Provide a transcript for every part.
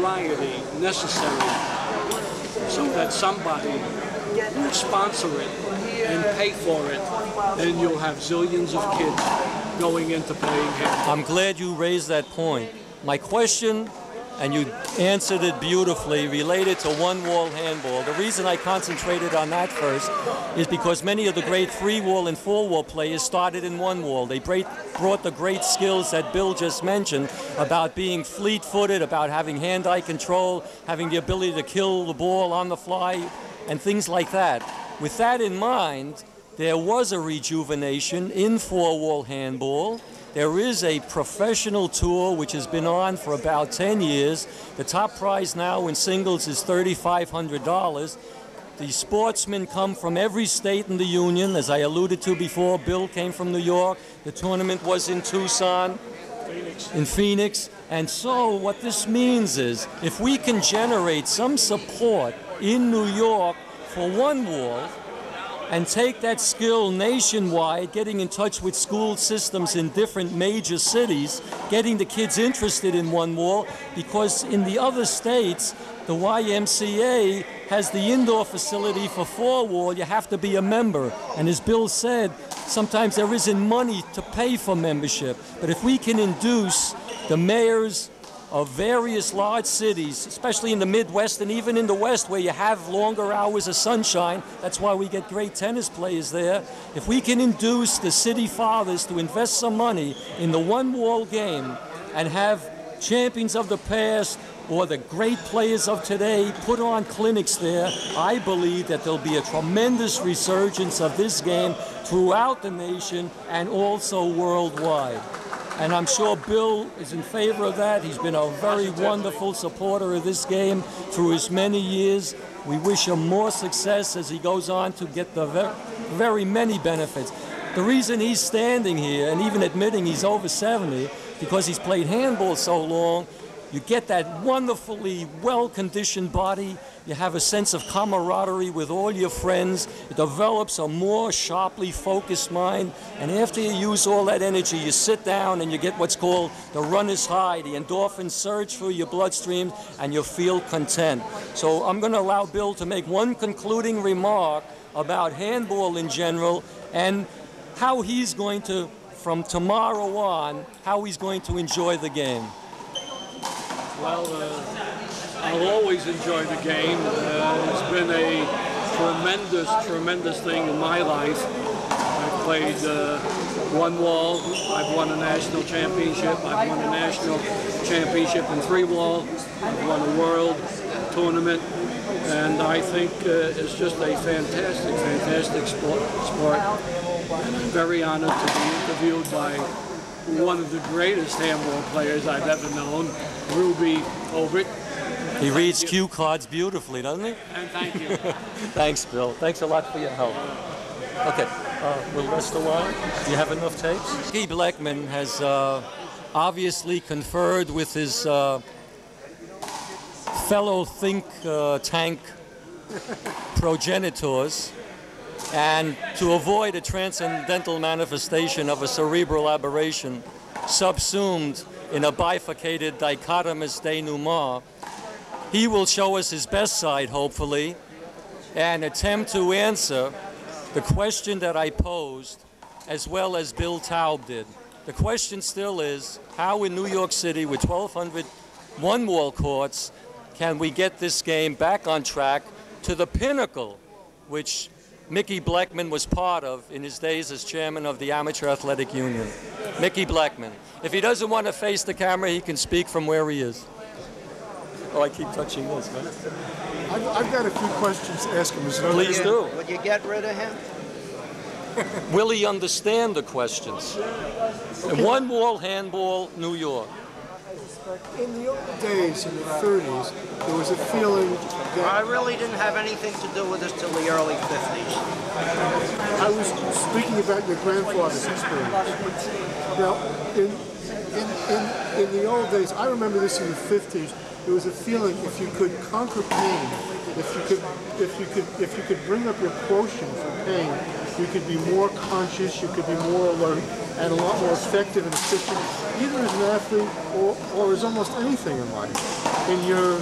notoriety necessary so that somebody will sponsor it and pay for it, then you'll have zillions of kids going into playing handball. I'm glad you raised that point. My question, and you answered it beautifully, related to one-wall handball. The reason I concentrated on that first is because many of the great three-wall and four-wall players started in one-wall. They brought the great skills that Bill just mentioned about being fleet-footed, about having hand-eye control, having the ability to kill the ball on the fly, and things like that. With that in mind, there was a rejuvenation in four-wall handball. There is a professional tour which has been on for about 10 years. The top prize now in singles is $3,500. The sportsmen come from every state in the union. As I alluded to before, Bill came from New York. The tournament was in Tucson, in Phoenix. And so what this means is if we can generate some support in New York for one wall, and take that skill nationwide, getting in touch with school systems in different major cities, getting the kids interested in one wall, because in the other states, the YMCA has the indoor facility for four wall. You have to be a member. And as Bill said, sometimes there isn't money to pay for membership. But if we can induce the mayors of various large cities, especially in the Midwest and even in the West where you have longer hours of sunshine, that's why we get great tennis players there. If we can induce the city fathers to invest some money in the one-wall game and have champions of the past or the great players of today put on clinics there, I believe that there'll be a tremendous resurgence of this game throughout the nation and also worldwide. And I'm sure Bill is in favor of that. He's been a very wonderful supporter of this game through his many years. We wish him more success as he goes on to get the very many benefits. The reason he's standing here and even admitting he's over 70, because he's played handball so long, you get that wonderfully well-conditioned body. You have a sense of camaraderie with all your friends. It develops a more sharply focused mind. And after you use all that energy, you sit down and you get what's called the runner's high. The endorphins surge through your bloodstream and you feel content. So I'm going to allow Bill to make one concluding remark about handball in general and how he's going to, from tomorrow on, how he's going to enjoy the game. Well, I'll always enjoy the game. It's been a tremendous thing in my life. I've played one wall. I've won a national championship. I've won a national championship in three wall. I've won a world tournament. And I think it's just a fantastic sport. And I'm very honored to be interviewed by one of the greatest handball players I've ever known, Ruby Obert. He reads cue cards beautifully, doesn't he? And thank you. Thanks, Bill. Thanks a lot for your help. Okay, we'll rest a while. Do you have enough tapes? Mickey Bleckman has obviously conferred with his fellow think tank progenitors, and to avoid a transcendental manifestation of a cerebral aberration subsumed in a bifurcated dichotomous denouement, he will show us his best side, hopefully, and attempt to answer the question that I posed, as well as Bill Taub did. The question still is, how in New York City, with 1,200 one-wall courts, can we get this game back on track to the pinnacle, which Mickey Bleckman was part of in his days as chairman of the Amateur Athletic Union. Mickey Bleckman. If he doesn't want to face the camera, he can speak from where he is. Oh, I keep touching this, man. I've got a few questions to ask him. Is it okay? Please do. Would you get rid of him? Will he understand the questions? One-wall handball, New York. In the old days, in the 30s, there was a feeling that... I really didn't have anything to do with this till the early 50s. I was speaking about your grandfather's experience. Now, in the old days, I remember this in the 50s, there was a feeling if you could conquer pain, if you could bring up your quotient for pain, you could be more conscious, you could be more alert, and a lot more effective and efficient, either as an athlete or as almost anything in life. in your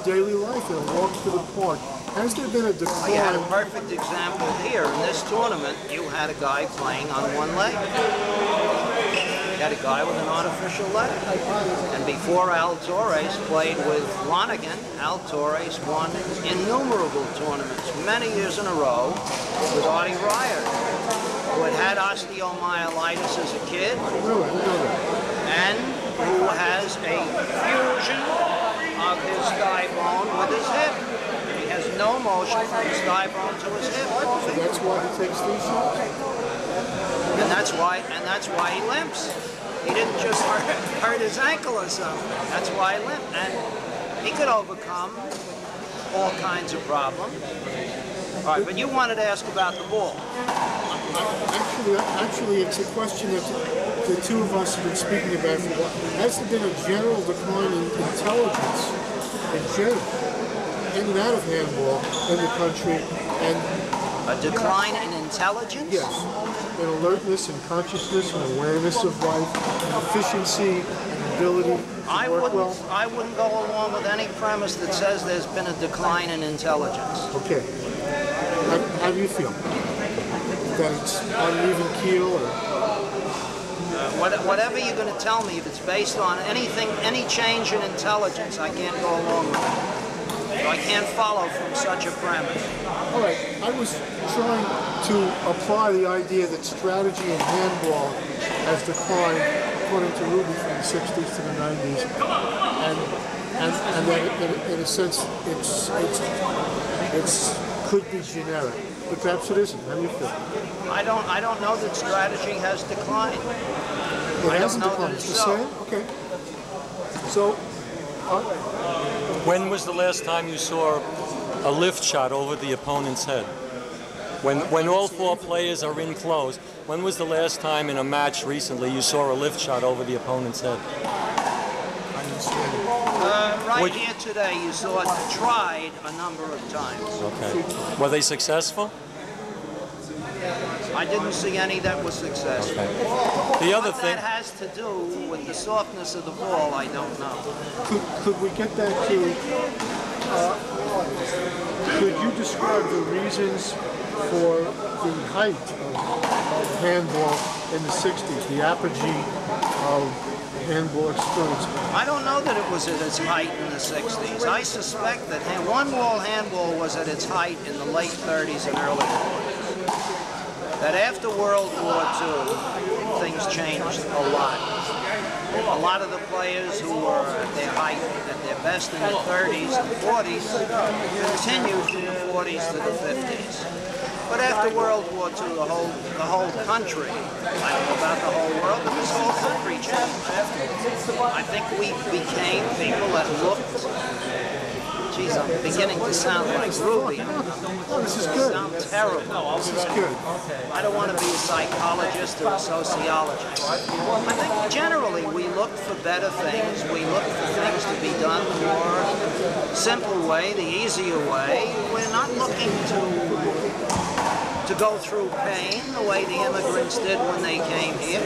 daily life, in a walk to the park? Has there been a decline? You had a perfect example here. In this tournament, you had a guy playing on one leg. You had a guy with an artificial leg. And before Al Torres played with Lonergan, Al Torres won innumerable tournaments, many years in a row, with Artie Ryer, who had osteomyelitis as a kid, and who has a fusion of his thigh bone with his hip. He has no motion from his thigh bone to his hip. So that's why he takes these shots? And that's why he limps. He didn't just hurt his ankle or something. That's why he limped. And he could overcome all kinds of problems. All right, but you wanted to ask about the ball. Actually, it's a question that the two of us have been speaking about for a while. Has there been a general decline in intelligence in general, in and out of handball in the country? And a decline in intelligence? Yes. In alertness and consciousness and awareness of life, efficiency and ability to work well? I wouldn't go along with any premise that says there's been a decline in intelligence. Okay. How do you feel? That it's uneven keel or? Whatever you're going to tell me, if it's based on anything, any change in intelligence, I can't go along with it. So I can't follow from such a premise. All right, I was trying to apply the idea that strategy in handball has declined, according to Ruby, from the 60s to the 90s, and that in a sense it's could be generic, but perhaps it isn't. How do you feel? I don't know that strategy has declined. It hasn't declined. It's the same. Okay. So. When was the last time you saw a lift shot over the opponent's head? When all four players are in close, when was the last time in a match recently you saw a lift shot over the opponent's head? I didn't see it. Right here today, you saw it tried a number of times. Okay. Were they successful? I didn't see any that was successful. Okay. The other what thing that has to do with the softness of the ball, I don't know. Could we get that to? Could you describe the reasons for the height of handball in the 60s, the apogee of handball experience? I don't know that it was at its height in the 60s. I suspect that one-wall handball was at its height in the late 30s and early 40s. That after World War II, things changed a lot. A lot of the players who were at their height, at their best in the 30s and 40s, continued from the 40s to the 50s. But after World War II, the whole country, I don't know about the whole world, but this whole country changed. I think we became people that looked, geez, I'm beginning to sound like Ruby. Oh, this is good. Sound terrible. This is good. I don't want to be a psychologist or a sociologist. I think generally we looked for better things. We looked for things to be done the more simple way, the easier way. We're not looking to go through pain the way the immigrants did when they came here.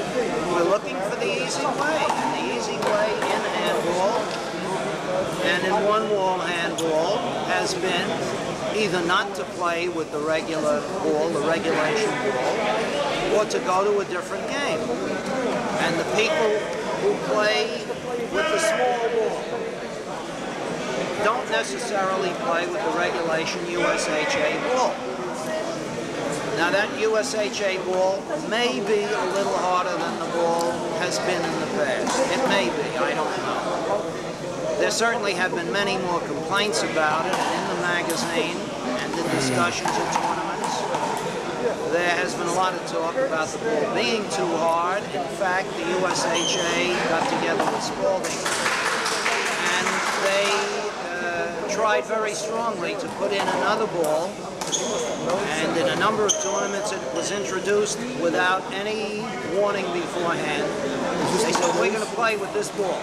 We're looking for the easy way. And the easy way in handball and in one-wall handball has been either not to play with the regular ball, the regulation ball, or to go to a different game. And the people who play with the small ball don't necessarily play with the regulation USHA ball. Now that USHA ball may be a little harder than the ball has been in the past. It may be, I don't know. There certainly have been many more complaints about it, and in the magazine and in discussions at tournaments, there has been a lot of talk about the ball being too hard. In fact, the USHA got together with Spalding, and they tried very strongly to put in another ball, and in a number of tournaments it was introduced without any warning beforehand. They said, we're going to play with this ball.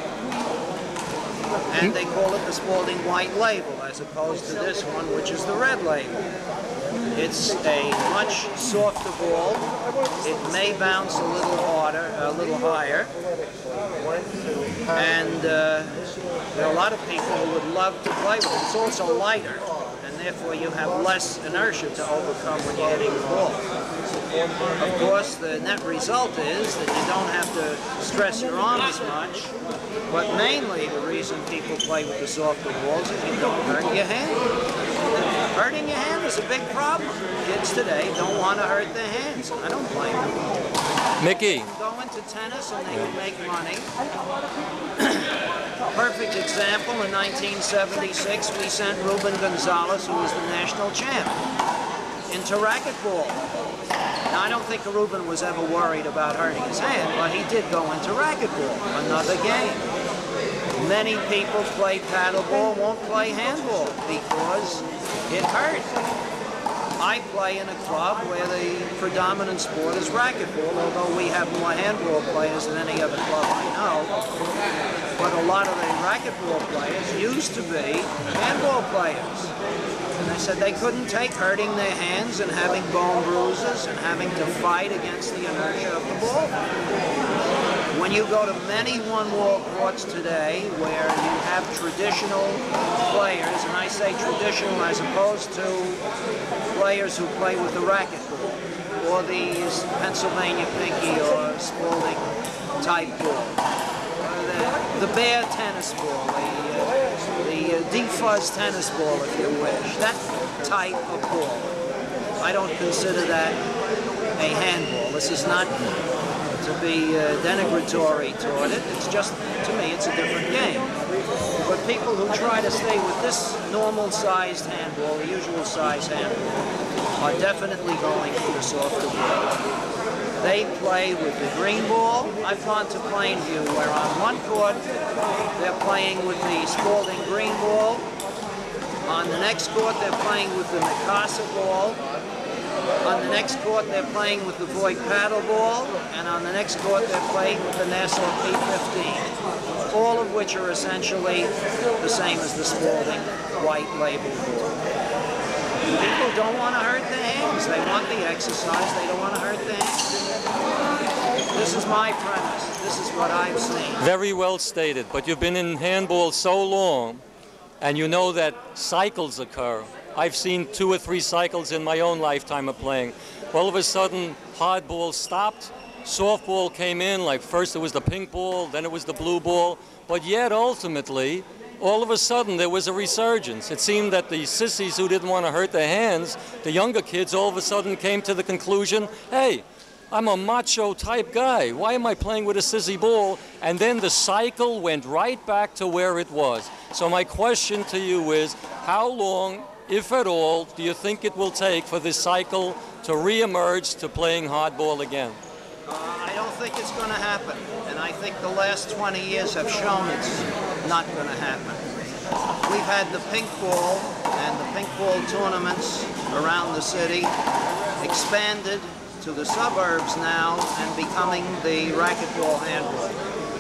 And they call it the Spalding White Label, as opposed to this one, which is the red label. It's a much softer ball. It may bounce a little harder, a little higher. And There are a lot of people who would love to play with it. It's also lighter, and therefore you have less inertia to overcome when you're hitting the ball. Of course, the net result is that you don't have to stress your arm as much, but mainly the reason people play with the softer balls is you don't hurt your hand. Hurting your hand is a big problem. Kids today don't want to hurt their hands. I don't blame them. Mickey. They can go into tennis and they can make money. Perfect example, in 1976 we sent Ruben Gonzalez, who was the national champ, into racquetball. Now I don't think Ruben was ever worried about hurting his hand, but he did go into racquetball, another game. Many people play paddleball, won't play handball because it hurt. I play in a club where the predominant sport is racquetball, although we have more handball players than any other club I know. But a lot of the racquetball players used to be handball players. And they said they couldn't take hurting their hands and having bone bruises and having to fight against the inertia of the ball. When you go to many one-wall courts today where you have traditional players, and I say traditional as opposed to players who play with the racquetball, or these Pennsylvania pinky or Spalding type ball, the bare tennis ball, the defuzz tennis ball, if you wish, that type of ball. I don't consider that a handball. This is not to be denigratory toward it. It's just, to me, it's a different game. But people who try to stay with this normal-sized handball, the usual-sized handball, are definitely going for the softer ball. They play with the green ball. I've gone to Plainview where on one court they're playing with the Spalding green ball. On the next court they're playing with the Mikasa ball. On the next court they're playing with the Voigt paddle ball. And on the next court they're playing with the Nassau P15. All of which are essentially the same as the Spalding white label ball. People don't want to hurt their hands. They want the exercise. They don't want to hurt their hands. This is my premise. This is what I've seen. Very well stated. But you've been in handball so long, and you know that cycles occur. I've seen 2 or 3 cycles in my own lifetime of playing. All of a sudden, hardball stopped. Softball came in. Like first it was the pink ball, then it was the blue ball. But yet, ultimately, all of a sudden there was a resurgence. It seemed that the sissies who didn't want to hurt their hands, the younger kids, all of a sudden came to the conclusion, hey, I'm a macho type guy. Why am I playing with a sissy ball? And then the cycle went right back to where it was. So my question to you is, how long, if at all, do you think it will take for this cycle to reemerge to playing hardball again? I don't think it's going to happen. And I think the last 20 years have shown it's not going to happen. We've had the pink ball and the pink ball tournaments around the city expanded to the suburbs now and becoming the racquetball handball,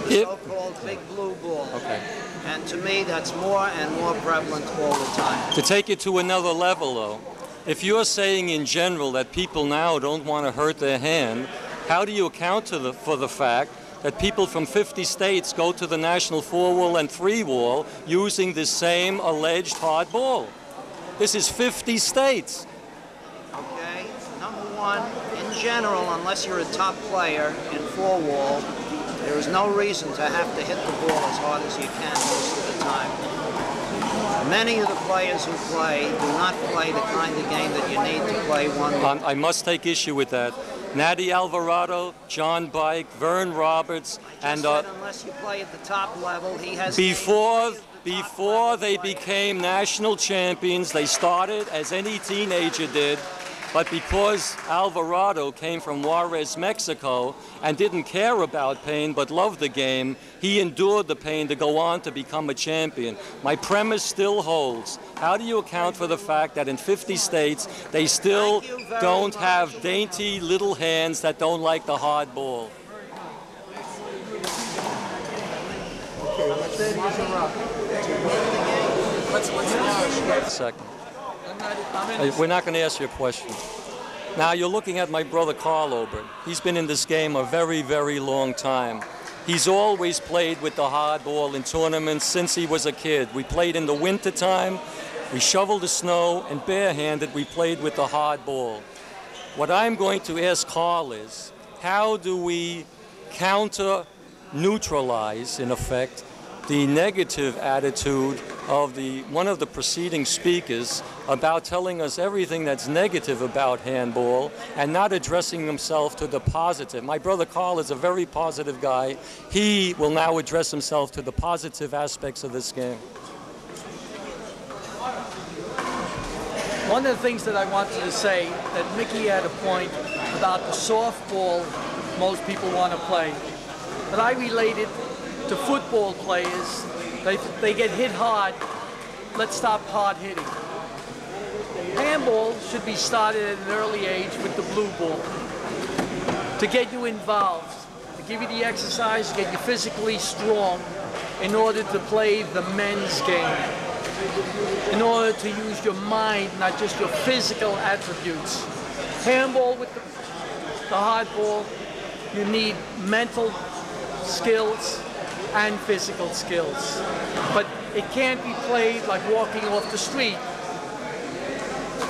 the so-called big blue ball. Okay. And to me, that's more and more prevalent all the time. To take it to another level, though, if you're saying in general that people now don't want to hurt their hand, how do you account for the fact that people from 50 states go to the national 4-wall and 3-wall using this same alleged hard ball? This is 50 states. Okay, number one, in general, unless you're a top player in 4-wall, there is no reason to have to hit the ball as hard as you can most of the time. Many of the players who play do not play the kind of game that you need to play one-wall. I must take issue with that. Natty Alvarado, John Bike, Vern Roberts, and unless you play at the top level, he has before they became national champions, they started as any teenager did. But because Alvarado came from Juarez, Mexico, and didn't care about pain but loved the game, he endured the pain to go on to become a champion. My premise still holds. How do you account for the fact that in 50 states, they still don't have dainty little hands that don't like the hard ball? Okay, let's say he's a rock. Wait a second. We're not going to ask you a question. Now, you're looking at my brother Carl Ober. He's been in this game a very, very long time. He's always played with the hardball in tournaments since he was a kid. We played in the winter time, we shoveled the snow, and barehanded we played with the hardball. What I'm going to ask Carl is, how do we counter-neutralize, in effect, the negative attitude of one of the preceding speakers about telling us everything that's negative about handball and not addressing himself to the positive. My brother Carl is a very positive guy. He will now address himself to the positive aspects of this game. One of the things that I wanted to say, that Mickey had a point about the softball most people want to play, but I related to football players. They get hit hard. Let's stop hard hitting. Handball should be started at an early age with the blue ball to get you involved, to give you the exercise, to get you physically strong in order to play the men's game, in order to use your mind, not just your physical attributes. Handball with the hardball, you need mental skills and physical skills. But it can't be played like walking off the street.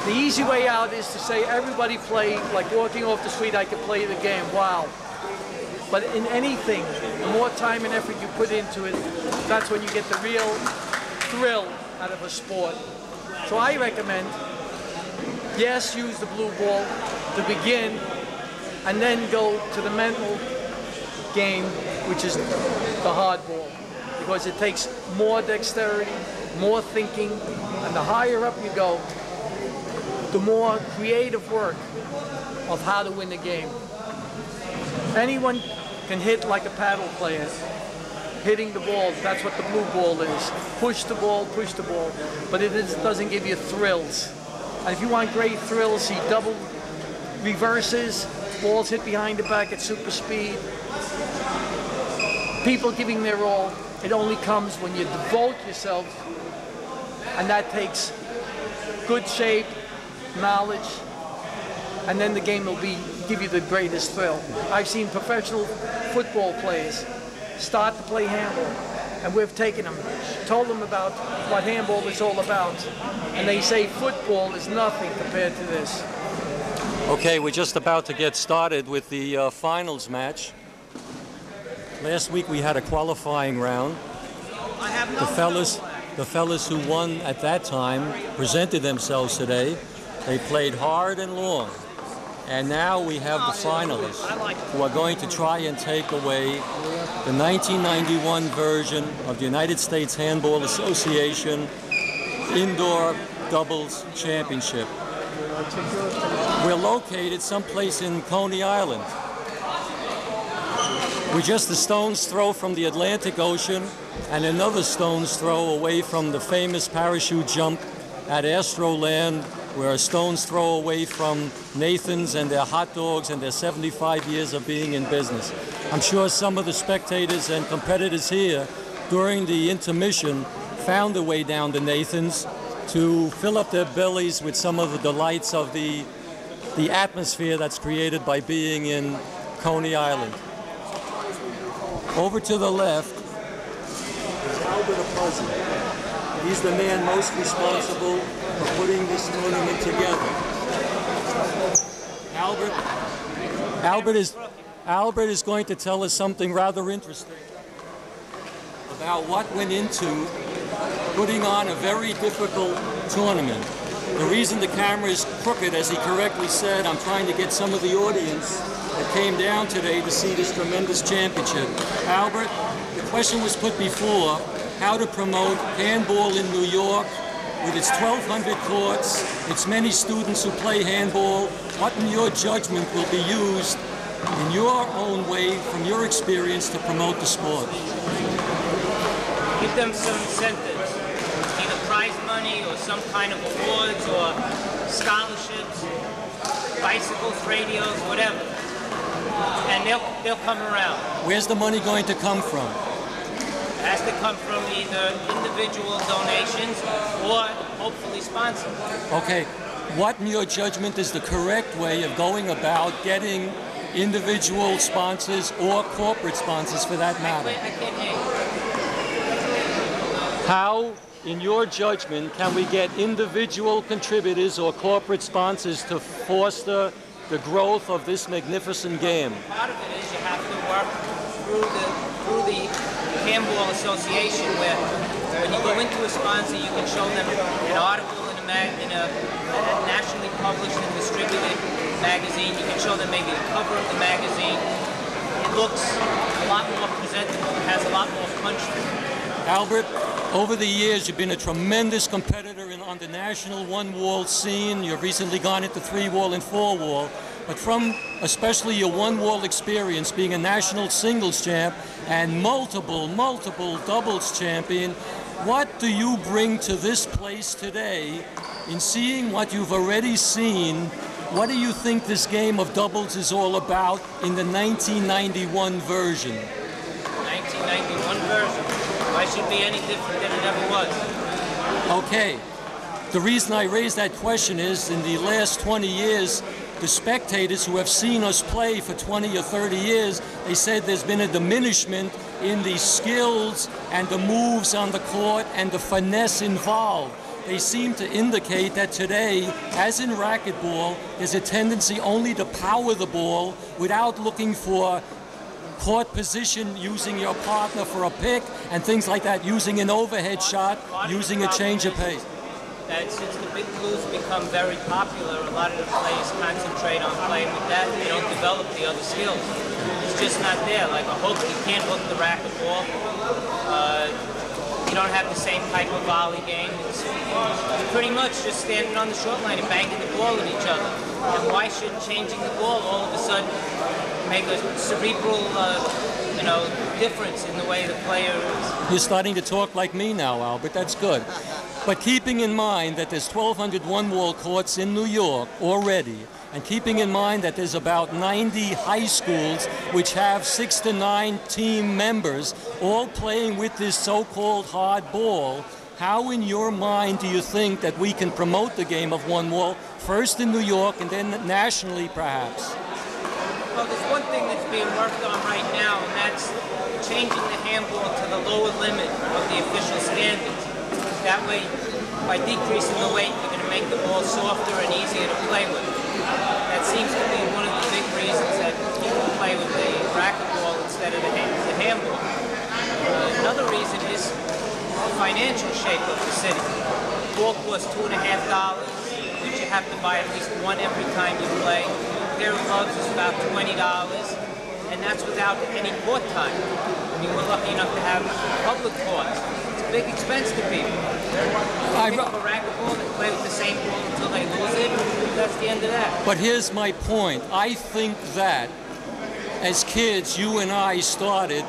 The easy way out is to say everybody play like walking off the street, I can play the game, wow. But in anything, the more time and effort you put into it, that's when you get the real thrill out of a sport. So I recommend, yes, use the blue ball to begin, and then go to the mental game, which is the hard ball, because it takes more dexterity, more thinking, and the higher up you go, the more creative work of how to win the game. Anyone can hit like a paddle player, hitting the ball. That's what the blue ball is. Push the ball, but it doesn't give you thrills. And if you want great thrills, see double reverses, balls hit behind the back at super speed, people giving their all. It only comes when you devote yourself, and that takes good shape, knowledge, and then the game will give you the greatest thrill. I've seen professional football players start to play handball, and we've taken them, told them about what handball is all about, and they say football is nothing compared to this. Okay, we're just about to get started with the finals match. Last week we had a qualifying round. The fellas who won at that time presented themselves today. They played hard and long. And now we have the finalists who are going to try and take away the 1991 version of the United States Handball Association Indoor Doubles Championship. We're located someplace in Coney Island. We're just a stone's throw from the Atlantic Ocean and another stone's throw away from the famous parachute jump at Astroland. We're a stone's throw away from Nathan's and their hot dogs and their 75 years of being in business. I'm sure some of the spectators and competitors here during the intermission found their way down to Nathan's to fill up their bellies with some of the delights of the atmosphere that's created by being in Coney Island. Over to the left is Albert Apuzzi. He's the man most responsible for putting this tournament together. Albert is going to tell us something rather interesting about what went into putting on a very difficult tournament. The reason the camera is crooked, as he correctly said, I'm trying to get some of the audience that came down today to see this tremendous championship. Albert, the question was put before, how to promote handball in New York with its 1,200 courts, its many students who play handball. What in your judgment will be used in your own way, from your experience, to promote the sport? Give them some incentives, either prize money or some kind of awards or scholarships, bicycles, radios, whatever. And they'll come around. Where's the money going to come from? It has to come from either individual donations or hopefully sponsors. Okay, what in your judgment is the correct way of going about getting individual sponsors or corporate sponsors for that matter. I can't hear you. How, in your judgment, can we get individual contributors or corporate sponsors to foster the growth of this magnificent game? Part of it is you have to work through the Handball Association, where when you go into a sponsor, you can show them an article in a nationally published and distributed magazine. You can show them maybe the cover of the magazine. It looks a lot more presentable. It has a lot more punch to it. Albert, over the years, you've been a tremendous competitor on the national one-wall scene. You've recently gone into three-wall and four-wall. But from especially your one-wall experience, being a national singles champ and multiple doubles champion, what do you bring to this place today in seeing what you've already seen? What do you think this game of doubles is all about in the 1991 version? 1991 version? Why should it be any different than it ever was? Okay. The reason I raise that question is in the last 20 years, the spectators who have seen us play for 20 or 30 years, they said there's been a diminishment in the skills and the moves on the court and the finesse involved. They seem to indicate that today, as in racquetball, there's a tendency only to power the ball without looking for court position, using your partner for a pick and things like that, using an overhead shot, using a change of pace. That since the big blues become very popular, a lot of the players concentrate on playing with that. They don't develop the other skills. It's just not there. Like a hook, you can't hook the racquetball. You don't have the same type of volley game. It's pretty much just standing on the short line and banging the ball at each other. And why should changing the ball all of a sudden make a cerebral, difference in the way the player is? You're starting to talk like me now, Albert. That's good. But keeping in mind that there's 1,200 one-wall courts in New York already, and keeping in mind that there's about 90 high schools which have 6 to 9 team members all playing with this so-called hard ball, how in your mind do you think that we can promote the game of one-wall, first in New York and then nationally perhaps? Well, there's one thing that's being worked on right now, and that's changing the handball to the lower limit of the official standards. That way, by decreasing the weight, you're going to make the ball softer and easier to play with. That seems to be one of the big reasons that people play with the racquetball instead of the handball. Another reason is the financial shape of the city. The ball costs $2.50, which you have to buy at least one every time you play. A pair of gloves is about $20, and that's without any court time. I mean, we're lucky enough to have public courts. Big expense to people. They pick up a racquetball and play with the same ball until they lose it. That's the end of that. But here's my point. I think that as kids, you and I started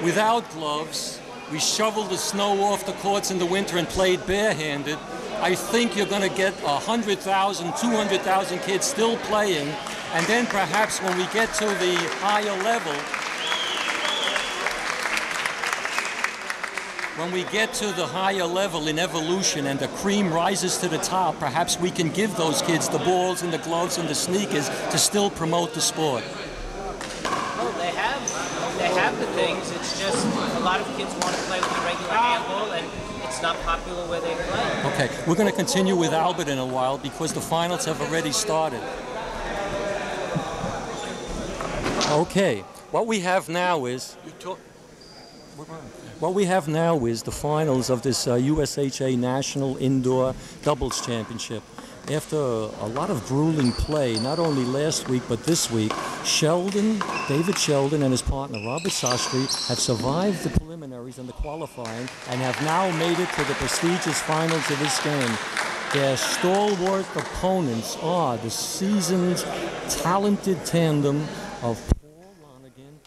without gloves. We shoveled the snow off the courts in the winter and played barehanded. I think you're going to get 100,000, 200,000 kids still playing. And then perhaps when we get to the higher level, when we get to the higher level in evolution and the cream rises to the top, perhaps we can give those kids the balls and the gloves and the sneakers to still promote the sport. Well, they have the things. It's just a lot of kids want to play with the regular handball, and it's not popular where they play. Okay, we're going to continue with Albert in a while because the finals have already started. Okay, what we have now is... What we have now is the finals of this USHA National Indoor Doubles Championship. After a lot of grueling play, not only last week but this week, David Sheldon and his partner Robert Sastry have survived the preliminaries and the qualifying and have now made it to the prestigious finals of this game. Their stalwart opponents are the seasoned, talented tandem of Paul Lonergan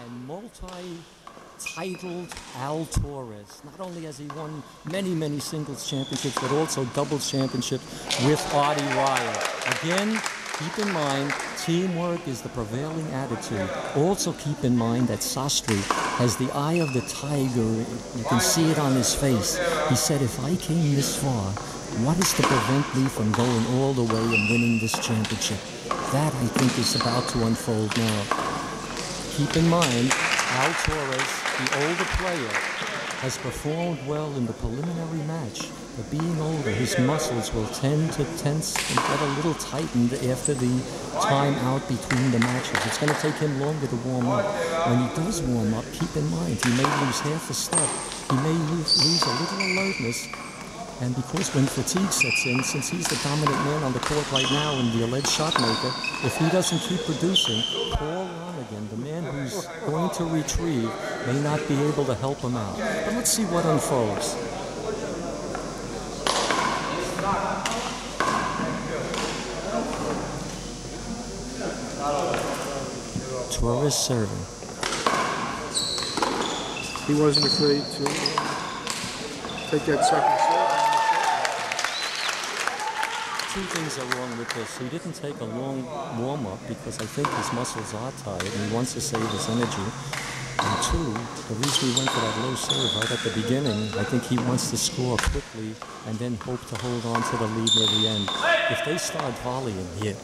and multi-titled Al Torres. Not only has he won many singles championships, but also doubles championships with Artie Ryer. Again, keep in mind, teamwork is the prevailing attitude. Also keep in mind that Sastry has the eye of the tiger. You can see it on his face. He said, if I came this far, what is to prevent me from going all the way and winning this championship? That, I think, is about to unfold now. Keep in mind, Al Torres, the older player, has performed well in the preliminary match, but being older, his muscles will tend to tense and get a little tightened after the time out between the matches. It's going to take him longer to warm up. When he does warm up, keep in mind, he may lose half a step. He may lose a little alertness. And because when fatigue sets in, since he's the dominant man on the court right now and the alleged shot maker, if he doesn't keep producing, Paul Lonergan, the man who's going to retrieve, may not be able to help him out. But let's see what unfolds. Torres serving. He wasn't afraid to take that second serve. Two things are wrong with this. He didn't take a long warm-up because I think his muscles are tired and he wants to save his energy. And two, the reason he went for that low serve right at the beginning, I think he wants to score quickly and then hope to hold on to the lead near the end. If they start volleying here,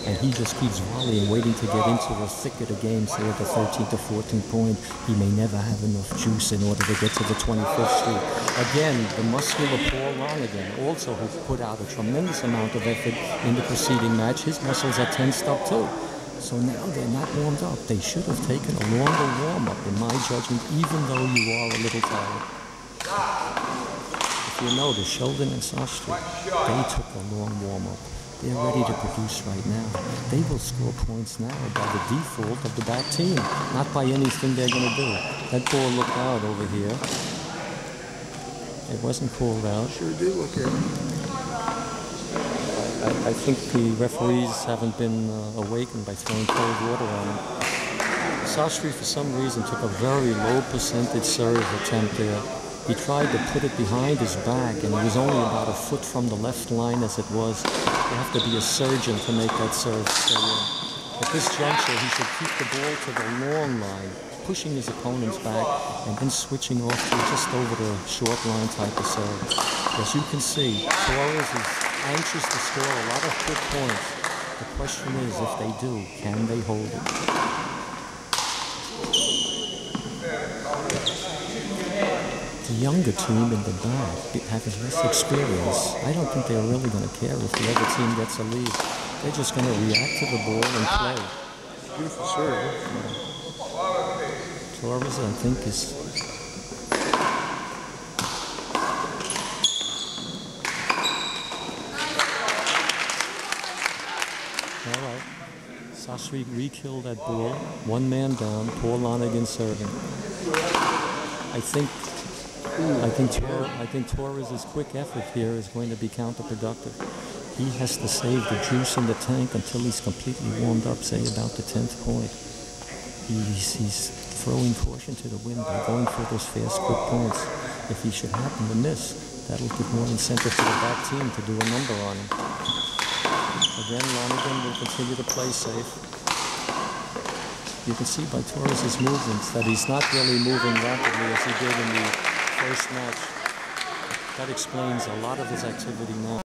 and he just keeps volleying, waiting to get into the thick of the game, say at the 13th to 14th point, he may never have enough juice in order to get to the 25th Street. Again, the muscular Paul Lonergan, also who put out a tremendous amount of effort in the preceding match, his muscles are tensed up too. So now they're not warmed up. They should have taken a longer warm-up, in my judgment, even though you are a little tired. If you notice, Sheldon and Sastry, they took a long warm-up. They're ready to produce right now. They will score points now by the default of the back team, not by anything they're going to do. That ball looked out over here. It wasn't called out. Sure did look at it. I think the referees haven't been awakened by throwing cold water on them. Sastry, for some reason, took a very low percentage serve attempt there. He tried to put it behind his back, and he was only about a foot from the left line as it was. You have to be a surgeon to make that serve stay in. At this juncture, he should keep the ball to the long line, pushing his opponent's back, and then switching off to just over the short line type of serve. As you can see, Torres is anxious to score a lot of quick points. The question is, if they do, can they hold it? The younger team in the back, having less experience, I don't think they're really going to care if the other team gets a lead. They're just going to react to the ball and play. Beautiful serve. Torres, I think, is... All right. Sastry re-killed that ball. One man down. Paul Lonergan serving. I think Torres' quick effort here is going to be counterproductive. He has to save the juice in the tank until he's completely warmed up, say about the 10th point. He's throwing caution to the wind by going for those fast, quick points. If he should happen to miss, that'll give more incentive to the back team to do a number on him. Again, Lonergan will continue to play safe. You can see by Torres' movements that he's not really moving rapidly as he did in the first match. That explains a lot of his activity now.